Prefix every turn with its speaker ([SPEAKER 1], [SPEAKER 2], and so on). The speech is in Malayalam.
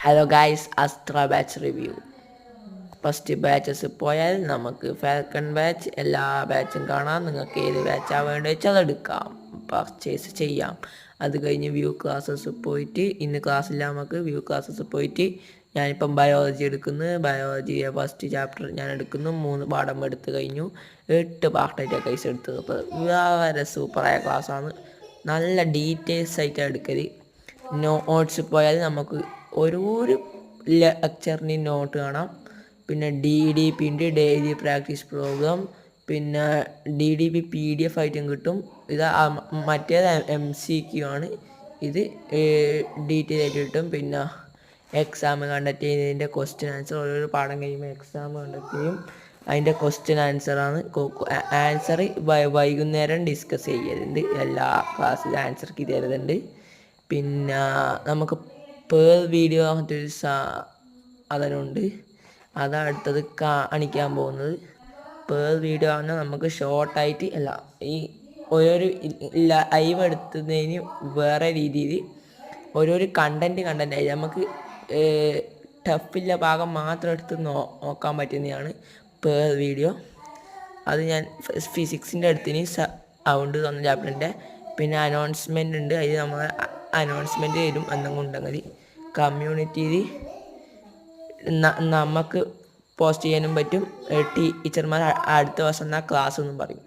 [SPEAKER 1] Hello guys, Astra batch review. First batches പോയാൽ നമുക്ക് ഫാൽക്കൺ ബാച്ച് എല്ലാ ബാച്ചും കാണാം. നിങ്ങൾക്ക് ഏത് ബാച്ചാണ് വേണ്ടത് വെച്ചാൽ അതെടുക്കാം, പർച്ചേസ് ചെയ്യാം. അത് കഴിഞ്ഞ് വ്യൂ ക്ലാസ്സസ് പോയിട്ട്, ഇന്ന് ക്ലാസ്സില്ല, നമുക്ക് വ്യൂ ക്ലാസ്സസ് പോയിട്ട് ഞാനിപ്പം ബയോളജി എടുക്കുന്നു. ബയോളജിയെ ഫസ്റ്റ് ചാപ്റ്റർ ഞാൻ എടുക്കുന്നു. 3 പാഠം എടുത്ത് കഴിഞ്ഞു. 8 പാർട്ടായിട്ടാണ് കൈസ് എടുത്തത്. അപ്പോൾ വളരെ സൂപ്പറായ ക്ലാസ്സാണ്. നല്ല ഡീറ്റെയിൽസ് ആയിട്ടാണ് എടുക്കൽ. നോട്ട്സ് പോയാൽ നമുക്ക് ഓരോ ലെക്ചറിന് നോട്ട് കാണാം. പിന്നെ DDP ഉണ്ട്, ഡെയിലി പ്രാക്ടീസ് പ്രോഗ്രാം. പിന്നെ DDP PDF ആയിട്ടും കിട്ടും. ഇത് മറ്റേത് MCQ ആണ്. ഇത് ഡീറ്റെയിൽ ആയിട്ട് കിട്ടും. പിന്നെ എക്സാം കണ്ടക്ട് ചെയ്യുന്നതിൻ്റെ ക്വസ്റ്റ്യൻ ആൻസർ, ഓരോരോ പാഠം കഴിയുമ്പോൾ എക്സാം കണ്ടക്ട് ചെയ്യും. അതിൻ്റെ ക്വസ്റ്റ്യൻ ആൻസറാണ്. ആൻസർ വൈകുന്നേരം ഡിസ്കസ് ചെയ്യലുണ്ട്. എല്ലാ ക്ലാസ്സിലും ആൻസർക്ക് തരുന്നുണ്ട്. പിന്നെ നമുക്ക് പേർ വീഡിയോ അങ്ങനത്തൊരു സാധനമുണ്ട്. അതാണ് അടുത്തത് കാണിക്കാൻ പോകുന്നത്. പേർ വീഡിയോ ആണ്. നമുക്ക് ഷോർട്ടായിട്ട് അല്ല, ഈ ഓരോരു ലൈവ് എടുത്തതിന് വേറെ രീതിയിൽ ഓരോരു കണ്ടൻറ്റ് ആയി നമുക്ക് ടഫില്ല ഭാഗം മാത്രം എടുത്ത് നോക്കാൻ പറ്റുന്നതാണ് പേർ വീഡിയോ. അത് ഞാൻ ഫിസിക്സിൻ്റെ അടുത്തിന് സൗണ്ട് തന്ന ചാപ്റ്ററിൻ്റെ. പിന്നെ അനൗൺസ്മെൻ്റ് ഉണ്ട്. അതിൽ നമ്മൾ അനൗൺസ്മെൻറ്റ് തരും എന്തെങ്കിലും ഉണ്ടെങ്കിൽ. കമ്മ്യൂണിറ്റിയിൽ നമുക്ക് പോസ്റ്റ് ചെയ്യാനും പറ്റും. ടീച്ചർമാർ അടുത്ത ദിവസം ക്ലാസ് എന്നും പറയും.